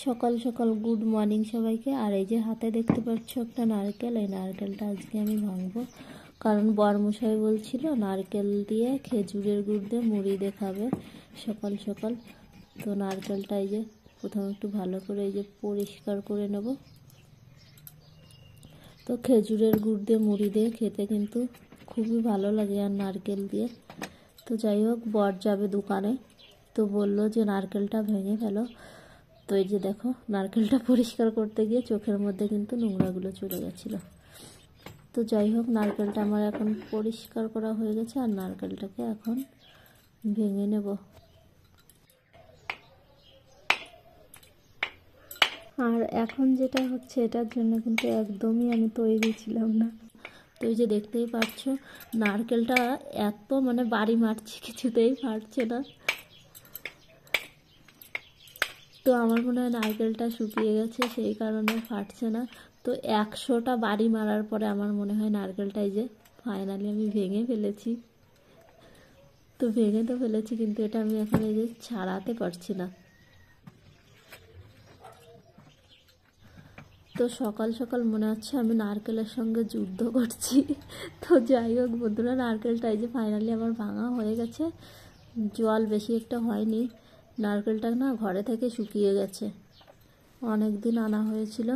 সকাল সকাল good morning সবাইকে। আর এই যে হাতে দেখতে পাচ্ছ একটা নারকেল, এই নারকেলটা আজকে আমি ভাঙবো, কারণ বরমশাই বলছিল নারকেল দিয়ে খেজুরের গুড় দিয়ে মুড়ি দিয়ে খাবে সকাল সকাল। তো নারকেলটা এই যে প্রথমে একটু ভালো করে এই যে পরিষ্কার করে নেব। তো খেজুরের গুড় দিয়ে মুড়ি দিয়ে খেতে কিন্তু খুবই ভালো লাগে, আর নারকেল দিয়ে। তো যাই হোক, বর যাবে দোকানে, তো বলল যে নারকেলটা ভেঙে ফেলো। তো এই যে দেখো, নারকেলটা পরিষ্কার করতে গিয়ে চোখের মধ্যে কিন্তু নোংরাগুলো চলে গেছিলো। তো যাই হোক, নারকেলটা আমার এখন পরিষ্কার করা হয়ে গেছে, আর নারকেলটাকে এখন ভেঙে নেব। আর এখন যেটা হচ্ছে, এটার জন্য কিন্তু একদমই আমি তৈরি ছিলাম না। তো এই যে দেখতেই পাচ্ছ, নারকেলটা এত বাড়ি মারছে, কিছুতেই ফাটছে না। তো আমার মনে হয় নারকেলটা শুকিয়ে গেছে, সেই কারণে ফাটছে না। তো 100টা বাড়ি মারার পরে আমার মনে হয় নারকেলটা এই যে ফাইনালি আমি ভেঙে ফেলেছি। তো ভেঙে তো ফেলেছি, কিন্তু এটা আমি এখন এই যে ছাড়াতে পারছি না। তো সকাল সকাল মনে হচ্ছে আমি নারকেলের সঙ্গে যুদ্ধ করছি। তো যাই হোক বন্ধুরা, নারকেলটা এই যে ফাইনালি আমার ভাঙা হয়ে গেছে। জল বেশি একটা হয়নি, নারকেলটা না ঘরে থেকে শুকিয়ে গেছে, অনেক দিন আনা হয়েছিল।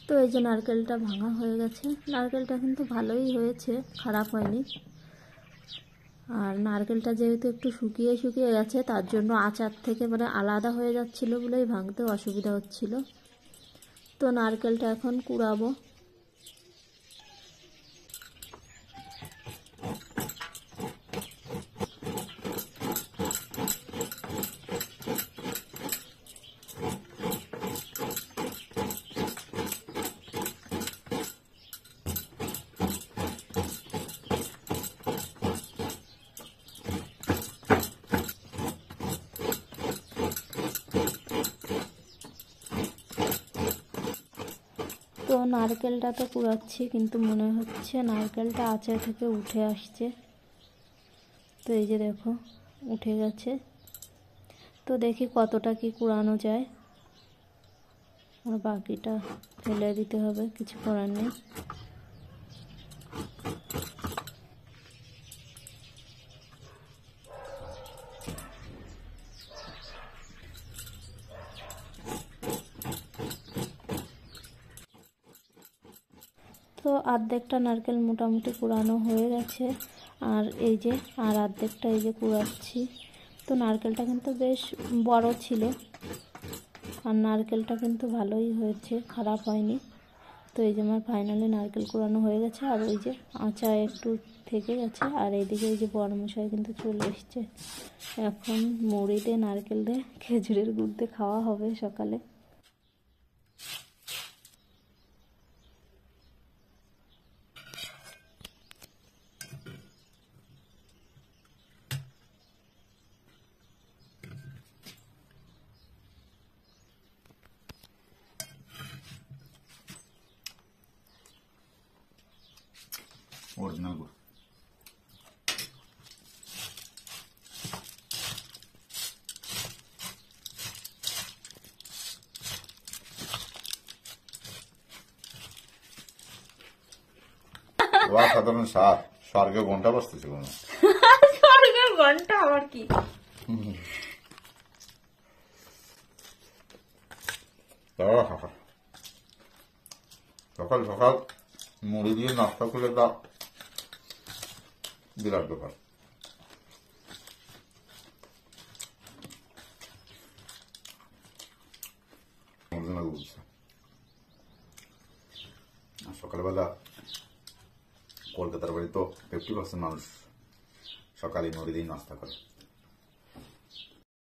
তো এই যে নারকেলটা ভাঙা হয়ে গেছে। নারকেলটা কিন্তু ভালোই হয়েছে, খারাপ হয়নি। আর নারকেলটা যেহেতু একটু শুকিয়ে শুকিয়ে গেছে, তার জন্য আচার থেকে আলাদা হয়ে যাচ্ছিলো বলেই ভাঙতে অসুবিধা হচ্ছিল। তো নারকেলটা এখন কুড়াবো। তো নারকেলটা তো কুড়াচ্ছি, কিন্তু মনে হচ্ছে নারকেলটা আঁচা থেকে উঠে আসছে। তো এই যে দেখো, উঠে গেছে। তো দেখি কতটা কি কুড়ানো যায়, আর বাকিটা ফেলে দিতে হবে, কিছু করার নেই। তো অর্ধেকটা নারকেল মোটামুটি কুড়ানো হয়ে গেছে, আর এই যে আর অর্ধেকটা এই যে কুড়াচ্ছি। তো নারকেলটা কিন্তু বেশ বড় ছিল, আর নারকেলটা কিন্তু ভালোই হয়েছে, খারাপ হয়নি। তো এই যে আমার ফাইনালি নারকেল কুড়ানো হয়ে গেছে, আর ওই যে আঁচা একটু থেকে গেছে। আর এইদিকে এই যে বরমশাই কিন্তু চলে এসছে, এখন মুড়ি দিয়ে নারকেল দিয়ে খেজুরের গুড় দিয়ে খাওয়া হবে সকালে। Original good. সাধারণ সার স্বর্গে ঘন্টা বসতেছে কোনো স্বর্গের ঘন্টা আবার কি? সকাল সকাল মুড়ি দিয়ে নাস্তা করলে তা বিরাট ব্যাপার। সকালবেলা কলকাতার বাড়ি তো 50% মানুষ সকালে মুড়ি দিয়ে নাস্তা করে।